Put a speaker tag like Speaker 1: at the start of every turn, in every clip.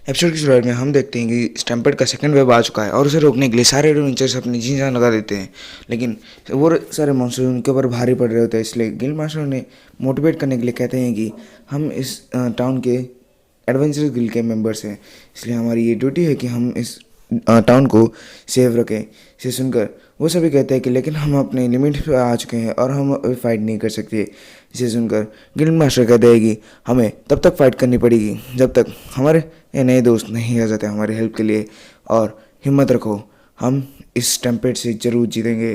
Speaker 1: Episode की शुरुआत में हम देखते हैं कि स्टैम्पेड का सेकंड वेव आ चुका है और उसे रोकने के लिए सारे एडवेंचर्स अपनी जी जान लगा देते हैं। लेकिन वो सारे मॉन्स्टर उनके ऊपर भारी पड़ रहे होते हैं, इसलिए गिल्ड मास्टर ने मोटिवेट करने के लिए कहते हैं कि हम इस टाउन के एडवेंचरस गिल्ड के मेंबर्स हैं, इसलिए हमारी ये ड्यूटी है कि हम इस टाउन को सेव रखें। इसे सुनकर वो सभी कहते हैं कि लेकिन हम अपने लिमिट पे आ चुके हैं और हम अभी फाइट नहीं कर सकते। इसे सुनकर गिल्ड मास्टर कहते हैं कि हमें तब तक फाइट करनी पड़ेगी जब तक हमारे ये नए दोस्त नहीं आ जाते हमारी हेल्प के लिए, और हिम्मत रखो, हम इस टेम्पेट से ज़रूर जीतेंगे।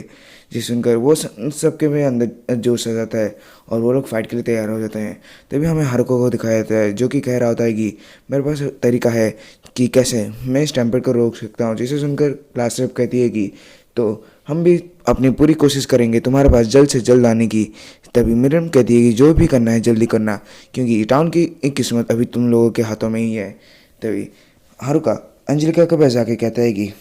Speaker 1: जिसे सुनकर वो सबके में अंदर जोश आ जाता है और वो लोग फाइट के लिए तैयार हो जाते हैं। तभी हमें हारुको को दिखाया जाता है जो कि कह रहा होता है कि मेरे पास तरीका है कि कैसे मैं इस टेम्पेट को रोक सकता हूँ। जिसे सुनकर क्लास रेप कहती है कि तो हम भी अपनी पूरी कोशिश करेंगे तुम्हारे पास जल्द से जल्द आने की। तभी मिरम कहती है कि जो भी करना है जल्दी करना, क्योंकि टाउन की एक किस्मत अभी तुम लोगों के हाथों में ही है। तभी हारुका अंजलिका के पास जाके कहता है कि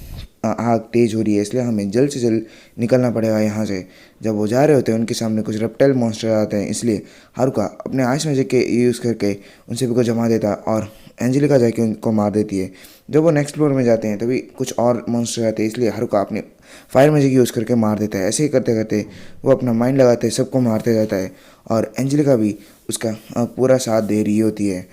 Speaker 1: आग तेज़ हो रही है, इसलिए हमें जल्द से जल्द निकलना पड़ेगा यहाँ से। जब वो जा रहे होते हैं उनके सामने कुछ रेप्टाइल मॉन्स्टर आते हैं, इसलिए हारुका अपने आइस मैजिक के यूज़ करके उन सभी को जमा देता है और एंजेलिका जाके उनको मार देती है। जब वो नेक्स्ट फ्लोर में जाते हैं तभी कुछ और मॉन्स्टर आते हैं, इसलिए हारुका अपने फायर मैजिक यूज़ करके मार देता है। ऐसे ही करते करते वो अपना माइंड लगाते सबको मारते जाता है और एंजेलिका भी उसका पूरा साथ दे रही होती है।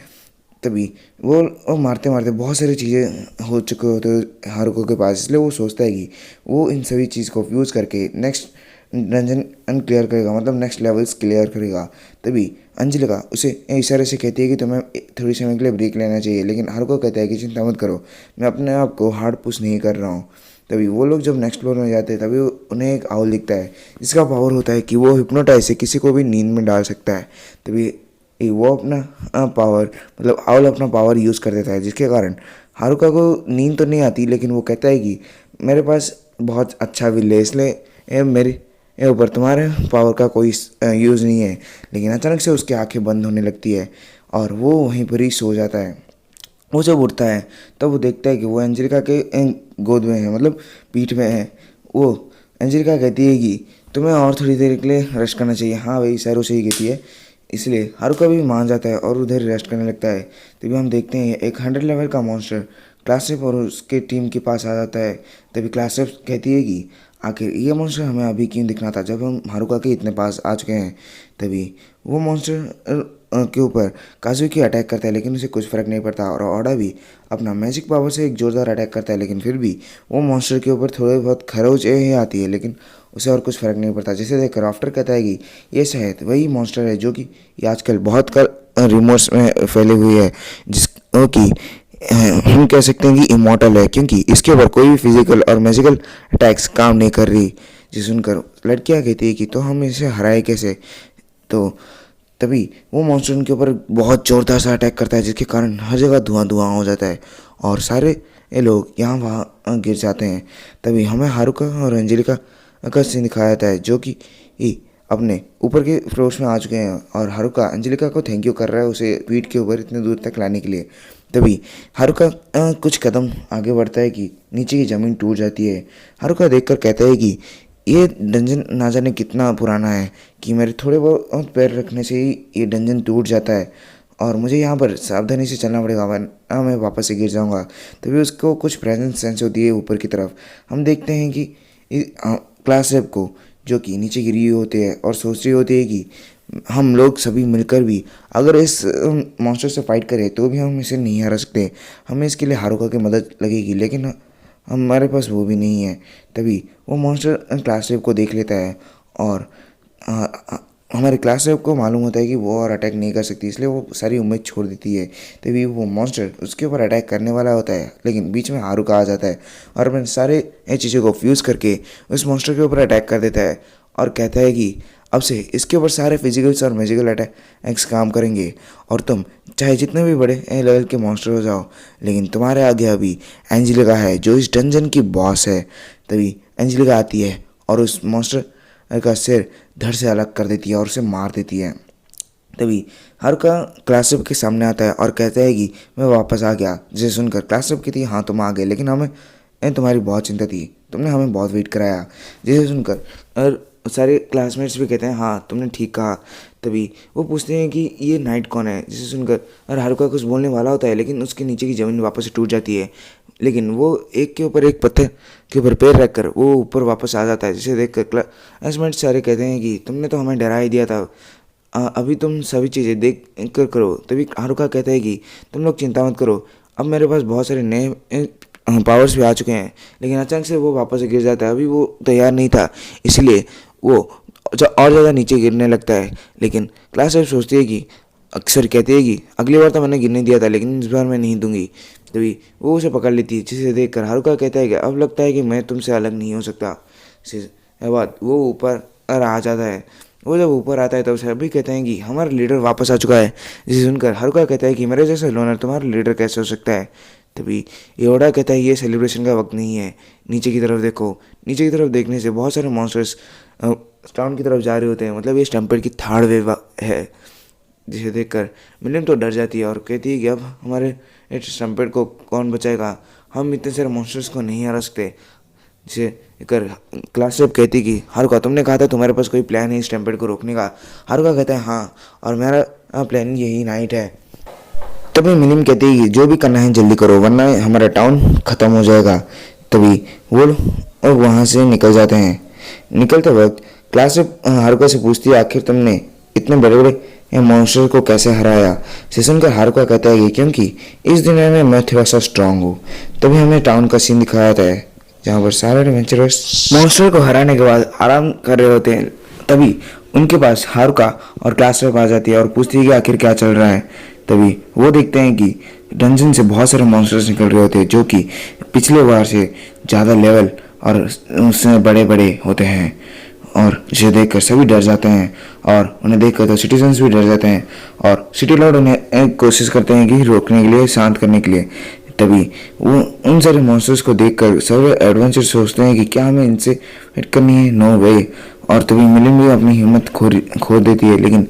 Speaker 1: तभी वो मारते मारते बहुत सारी चीज़ें हो चुके होते हैं हारुको के पास, इसलिए वो सोचता है कि वो इन सभी चीज़ को यूज़ करके नेक्स्ट डंजन क्लियर करेगा, मतलब नेक्स्ट लेवल्स क्लियर करेगा। तभी अंजलिका उसे इशारे से कहती है कि तुम्हें थोड़ी समय के लिए ब्रेक लेना चाहिए, लेकिन हारुको कहता है कि चिंता मत करो, मैं अपने आप को हार्ड पुश नहीं कर रहा हूँ। तभी वो लोग जब नेक्स्ट फ्लोर में जाते हैं तभी उन्हें एक आउल दिखता है, जिसका पावर होता है कि वो हिप्नोटाइज से किसी को भी नींद में डाल सकता है। तभी वो अपना पावर मतलब आउल अपना पावर यूज़ कर देता है, जिसके कारण हारुका को नींद तो नहीं आती, लेकिन वो कहता है कि मेरे पास बहुत अच्छा विल है, इसलिए मेरे ऊपर तुम्हारे पावर का कोई यूज़ नहीं है। लेकिन अचानक से उसकी आंखें बंद होने लगती है और वो वहीं पर ही सो जाता है। वो जब उठता है तब वो देखता है कि वो एंजेलिका के गोद में है, मतलब पीठ में है। वो एंजेलिका कहती है कि तुम्हें और थोड़ी देर के लिए रेस्ट करना चाहिए। हाँ भाई, सैरो से ही कहती है, इसलिए हारुका भी मान जाता है और उधर रेस्ट करने लगता है। तभी हम देखते हैं एक 100 लेवल का मॉन्स्टर क्लासरेप और उसके टीम के पास आ जाता है। तभी क्लासरेप कहती है कि आखिर ये मॉन्स्टर हमें अभी क्यों दिखना था जब हम हारुका के इतने पास आ चुके हैं। तभी वो मॉन्स्टर के ऊपर काजुकी अटैक करता है, लेकिन उसे कुछ फ़र्क नहीं पड़ता और ओडा भी अपना मैजिक पावर से एक जोरदार अटैक करता है, लेकिन फिर भी वो मॉन्स्टर के ऊपर थोड़े बहुत खरोच ही आती है, लेकिन उसे और कुछ फ़र्क नहीं पड़ता। जिसे देखकर राफ्टर कहता है कि ये शायद वही मॉन्स्टर है जो कि ये आजकल बहुत रिमोट्स में फैले हुए है, जिसको कि हम कह सकते हैं कि इमॉर्टल है, क्योंकि इसके ऊपर कोई भी फिजिकल और मैजिकल अटैक्स काम नहीं कर रही। जिसे सुनकर लड़कियाँ कहती है कि तो हम इसे हराए कैसे। तो तभी वो मॉन्स्टर उनके ऊपर बहुत ज़ोरदार सा अटैक करता है, जिसके कारण हर जगह धुआं धुआं हो जाता है और सारे ये लोग यहाँ वहाँ गिर जाते हैं। तभी हमें हारुका और अंजलिका का सीन दिखाया जाता है, जो कि अपने ऊपर के फ्लोर्स में आ चुके हैं और हारुका अंजलिका को थैंक यू कर रहा है उसे पीठ के ऊपर इतने दूर तक लाने के लिए। तभी हारुका कुछ कदम आगे बढ़ता है कि नीचे की ज़मीन टूट जाती है। हारुका देखकर कहता है कि ये डंजन ना जाने कितना पुराना है कि मेरे थोड़े बहुत पैर रखने से ही ये डंजन टूट जाता है और मुझे यहाँ पर सावधानी से चलना पड़ेगा, वरना मैं वापस से गिर जाऊँगा। तभी उसको कुछ प्रेजेंस सेंस होती है ऊपर की तरफ। हम देखते हैं कि क्लास रेप को, जो कि नीचे गिरी हुई होती है और सोच रही होती है कि हम लोग सभी मिलकर भी अगर इस मॉन्स्टर से फाइट करें तो भी हम इसे नहीं हरा सकते, हमें इसके लिए हारुका की मदद लगेगी, लेकिन हमारे पास वो भी नहीं है। तभी वो मॉन्स्टर क्लास रेप को देख लेता है और हमारे क्लास रेप को मालूम होता है कि वो और अटैक नहीं कर सकती, इसलिए वो सारी उम्मीद छोड़ देती है। तभी वो मॉन्स्टर उसके ऊपर अटैक करने वाला होता है, लेकिन बीच में हारुका आ जाता है और अपने सारे ये चीज़ों को फ्यूज़ करके उस मॉन्स्टर के ऊपर अटैक कर देता है और कहता है कि अब से इसके ऊपर सारे फिजिकल्स और मैजिकल अटैक्स काम करेंगे और तुम चाहे जितने भी बड़े लेवल के मॉन्स्टर हो जाओ, लेकिन तुम्हारे आगे अभी एंजेलिका है जो इस डंजन की बॉस है। तभी एंजेलिका आती है और उस मॉन्स्टर का सिर धड़ से अलग कर देती है और उसे मार देती है। तभी हारुका क्लासरूम के सामने आता है और कहता है कि मैं वापस आ गया। जिसे सुनकर क्लासरूम कहती है हाँ तुम आ गए, लेकिन हमें तुम्हारी बहुत चिंता थी, तुमने हमें बहुत वेट कराया। जिसे सुनकर सारे क्लासमेट्स भी कहते हैं हाँ तुमने ठीक कहा। तभी वो पूछते हैं कि ये नाइट कौन है, जिसे सुनकर और हारुका कुछ बोलने वाला होता है लेकिन उसके नीचे की ज़मीन वापस से टूट जाती है। लेकिन वो एक के ऊपर एक पत्थर के ऊपर पैर रखकर वो ऊपर वापस आ जाता है, जिसे देखकर क्लासमेट्स सारे कहते हैं कि तुमने तो हमें डरा ही दिया था, अभी तुम सभी चीज़ें देख कर करो। तभी हारुका कहता है कि तुम लोग चिंता मत करो, अब मेरे पास बहुत सारे नए पावर्स भी आ चुके हैं। लेकिन अचानक से वो वापस से गिर जाता है, अभी वो तैयार नहीं था इसलिए वो और ज़्यादा नीचे गिरने लगता है। लेकिन क्लास अब सोचती है कि अक्सर कहती है कि अगली बार तो मैंने गिरने दिया था लेकिन इस बार मैं नहीं दूंगी। तभी वो उसे पकड़ लेती है, जिसे देखकर हारुका कहता है कि अब लगता है कि मैं तुमसे अलग नहीं हो सकता। इसके बाद वो ऊपर आ जाता है। वो जब ऊपर आता है तब सभी कहते हैं कि हमारा लीडर वापस आ चुका है, जिसे सुनकर हारुका कहता है कि मेरे जैसा लोनर तुम्हारा लीडर कैसे हो सकता है। तभी योडा कहता है ये सेलिब्रेशन का वक्त नहीं है, नीचे की तरफ देखो। नीचे की तरफ देखने से बहुत सारे मॉन्स्टर्स टाउन की तरफ जा रहे होते हैं, मतलब ये स्टैम्पेड की थर्ड वेव है। जिसे देखकर मिलियन तो डर जाती है और कहती है कि अब हमारे इस स्टैम्पेड को कौन बचाएगा, हम इतने सारे मॉन्स्टर्स को नहीं हरा सकते। जिसे कर क्लास जब कहती कि हारुका तुमने कहा था तुम्हारे पास कोई प्लान है स्टैम्पेड को रोकने का। हारुका कहता है हाँ, और मेरा प्लान यही नाइट है। तभी मिलिम कहती है कि जो भी करना है जल्दी करो वरना हमारा टाउन ख़त्म हो जाएगा। तभी वो और वहाँ से निकल जाते हैं। निकलते वक्त क्लास से हारुका से पूछती है आखिर तुमने इतने बड़े बड़े मॉन्स्टर को कैसे हराया। से सुनकर हारुका कहता है कि क्योंकि इस दुनिया में मैं थोड़ा सा स्ट्रांग हूँ। तभी हमें टाउन का सीन दिखाया जाता है जहाँ पर सारे एडवेंचरर्स मॉन्स्टर को हराने के बाद आराम कर रहे होते हैं। तभी उनके पास हारुका और क्लास आ जाती है और पूछती है कि आखिर क्या चल रहा है। तभी वो देखते हैं कि डंजन से बहुत सारे मॉन्स्टर्स निकल रहे होते हैं जो कि पिछले बार से ज़्यादा लेवल और उससे बड़े बड़े होते हैं। और इसे देखकर सभी डर जाते हैं और उन्हें देखकर तो सिटीजन्स भी डर जाते हैं और सिटी लॉर्ड उन्हें कोशिश करते हैं कि रोकने के लिए, शांत करने के लिए। तभी वो उन सारे मॉन्स्टर्स को देखकर सब एडवेंचर सोचते हैं कि क्या हमें इनसे फाइट करनी है, नो वे। और तभी मिलिन भी अपनी हिम्मत खो देती है। लेकिन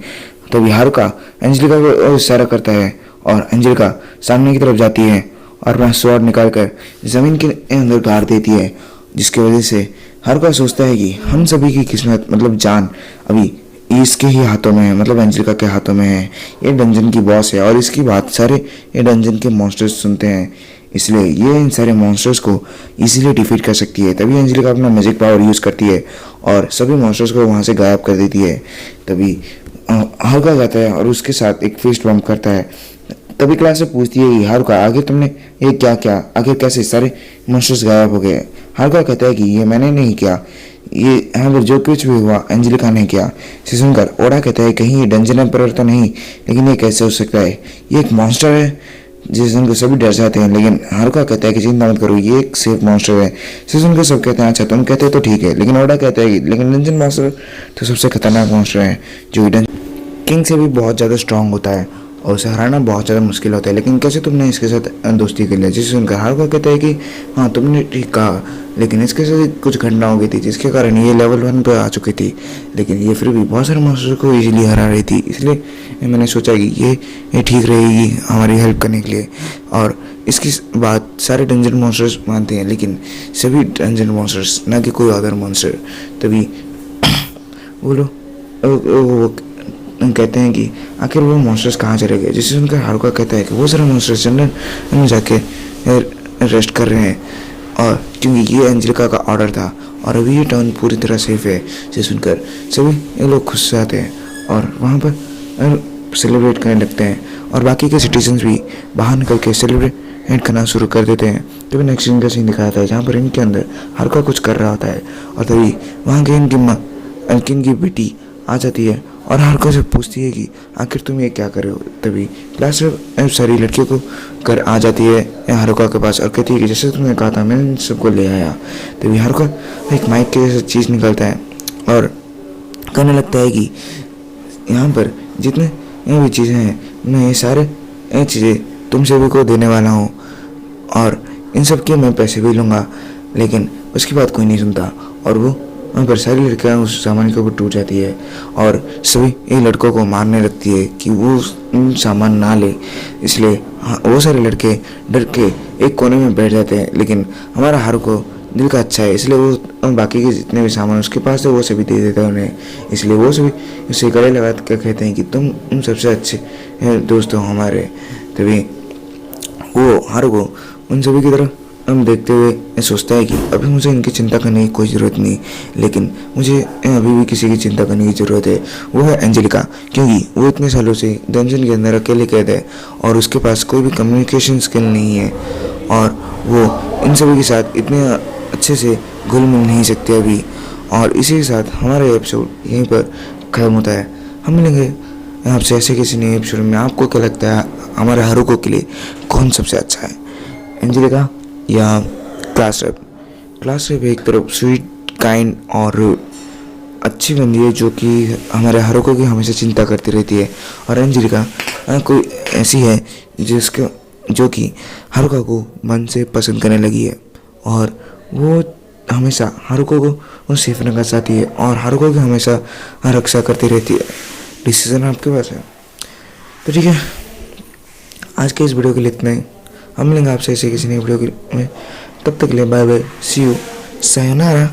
Speaker 1: तभी हारुका एंजेलिका को इशारा करता है और एंजेलिका सामने की तरफ जाती है और अपना स्वॉर्ड निकालकर ज़मीन के अंदर गाड़ देती है, जिसकी वजह से हारुका सोचता है कि हम सभी की किस्मत मतलब जान अभी इसके ही हाथों में है, मतलब एंजेलिका के हाथों में है। ये डंजन की बॉस है और इसकी बात सारे ये डंजन के मॉन्स्टर्स सुनते हैं, इसलिए ये इन सारे मॉन्स्टर्स को इजीली डिफीट कर सकती है। तभी एंजेलिका अपना मैजिक पावर यूज़ करती है और सभी मॉन्स्टर्स को वहाँ से गायब कर देती है। तभी हारुका जाता है और उसके साथ एक फिस्ट बम्प करता है। तभी क्लास से पूछती है कि हारुका आगे तुमने ये क्या किया, आखिर कैसे सारे मॉन्स्टर्स गायब हो गए। हारुका कहता है कि ये मैंने नहीं किया, ये यहाँ पर जो कुछ भी हुआ एंजेलिका ने किया। इसे सुनकर ओडा कहता है कहीं ये डंजन एम्परर तो नहीं, लेकिन ये कैसे हो सकता है, ये एक मॉन्स्टर है। जिसे सुनकर सभी डर जाते हैं, लेकिन हारुका कहता है कि चिंता मत करो ये एक सेफ मॉन्स्टर है। इसे सुनकर सब कहते हैं अच्छा तुम कहते हो तो ठीक है, लेकिन ओडा कहता है कि लेकिन डंजन मास्टर तो सबसे खतरनाक मॉन्स्टर है जो किंग से भी बहुत ज़्यादा स्ट्रांग होता है और उसे हराना बहुत ज़्यादा मुश्किल होता है, लेकिन कैसे तुमने इसके साथ दोस्ती कर लिया। जिसे सुनकर हारुका कहता है कि हाँ तुमने ठीक कहा, लेकिन इसके साथ कुछ घटना हो गई थी जिसके कारण ये लेवल 1 पर आ चुकी थी, लेकिन ये फिर भी बहुत सारे मॉन्स्टर को इजीली हरा रही थी, इसलिए मैंने सोचा कि ये ठीक रहेगी हमारी हेल्प करने के लिए। और इसकी बात सारे डंजन मॉन्स्टर्स मानते हैं, लेकिन सभी डंजन मॉन्स्टर्स ना कि कोई अदर मॉन्स्टर। तभी वो कहते हैं कि आखिर वो मॉन्स्टर्स कहाँ चले गए। जिससे सुनकर हारुका कहता है कि वो सारे मॉन्स्टर्स जंगल में जाके रेस्ट कर रहे हैं, और क्योंकि ये एंजेलिका का ऑर्डर था और अभी ये टाउन पूरी तरह सेफ है। जिसे सुनकर सभी ये लोग खुश आते हैं और वहाँ पर सेलिब्रेट करने लगते हैं और बाकी के सिटीजन्स भी बाहर निकल के सेलिब्रेट करना शुरू कर देते हैं। तभी नेक्स्ट सीन का सीन दिखाया था जहाँ पर इनके अंदर हारुका कुछ कर रहा होता है और तभी वहाँ के इनकी बेटी आ जाती है और हारुका से पूछती है कि आखिर तुम ये क्या कर रहे हो। तभी क्लास में सारी लड़कियों को कर आ जाती है हारुका के पास और कहती है कि जैसे तुमने कहा था मैं सबको ले आया। तभी हारुका एक माइक के जैसा चीज़ निकलता है और कहने लगता है कि यहाँ पर जितने भी चीज़ें हैं मैं ये सारे चीज़ें तुम सभी को देने वाला हूँ और इन सब के मैं पैसे भी लूँगा। लेकिन उसकी बात कोई नहीं सुनता और वो वहाँ पर सारी लड़कियाँ उस सामान के ऊपर टूट जाती है और सभी ये लड़कों को मारने लगती है कि वो सामान ना ले। इसलिए वो सारे लड़के डर के एक कोने में बैठ जाते हैं, लेकिन हमारा हारुका दिल का अच्छा है इसलिए वो बाकी के जितने भी सामान उसके पास है वो सभी दे देता है उन्हें। इसलिए वो सभी उसे गले लगा कर कहते हैं कि तुम सबसे अच्छे दोस्त हो हमारे। तभी वो हारुको उन सभी की तरफ हम देखते हुए सोचता है कि अभी मुझे इनकी चिंता करने की कोई ज़रूरत नहीं, लेकिन मुझे अभी भी किसी की चिंता करने की ज़रूरत है, वो है एंजेलिका। क्योंकि वो इतने सालों से डंजन के अंदर अकेले कैद है और उसके पास कोई भी कम्युनिकेशन स्किल नहीं है और वो इन सभी के साथ इतने अच्छे से घुल मिल नहीं सकते अभी। और इसी के साथ हमारा एपिसोड यहीं पर ख़त्म होता है। हम मिलेंगे आपसे ऐसे किसी नए एपिसोड में। आपको क्या लगता है हमारे हारुको के लिए कौन सबसे अच्छा है, एंजेलिका या क्लास रेप? क्लास रेप एक तरफ स्वीट काइंड और अच्छी बंदी है जो कि हमारे हारुको की हमेशा चिंता करती रहती है, और एंजेलिका कोई ऐसी है जो कि हारुको को मन से पसंद करने लगी है और वो हमेशा हारुको को सेफ रखना चाहती है और हारुको की हमेशा रक्षा करती रहती है। डिसीजन आपके पास है। तो ठीक है, आज के इस वीडियो के लिए इतना ही। हम मिलेंगे आपसे ऐसे किसी नई वीडियो में। तब तक के लिए bye bye, see you, sayonara.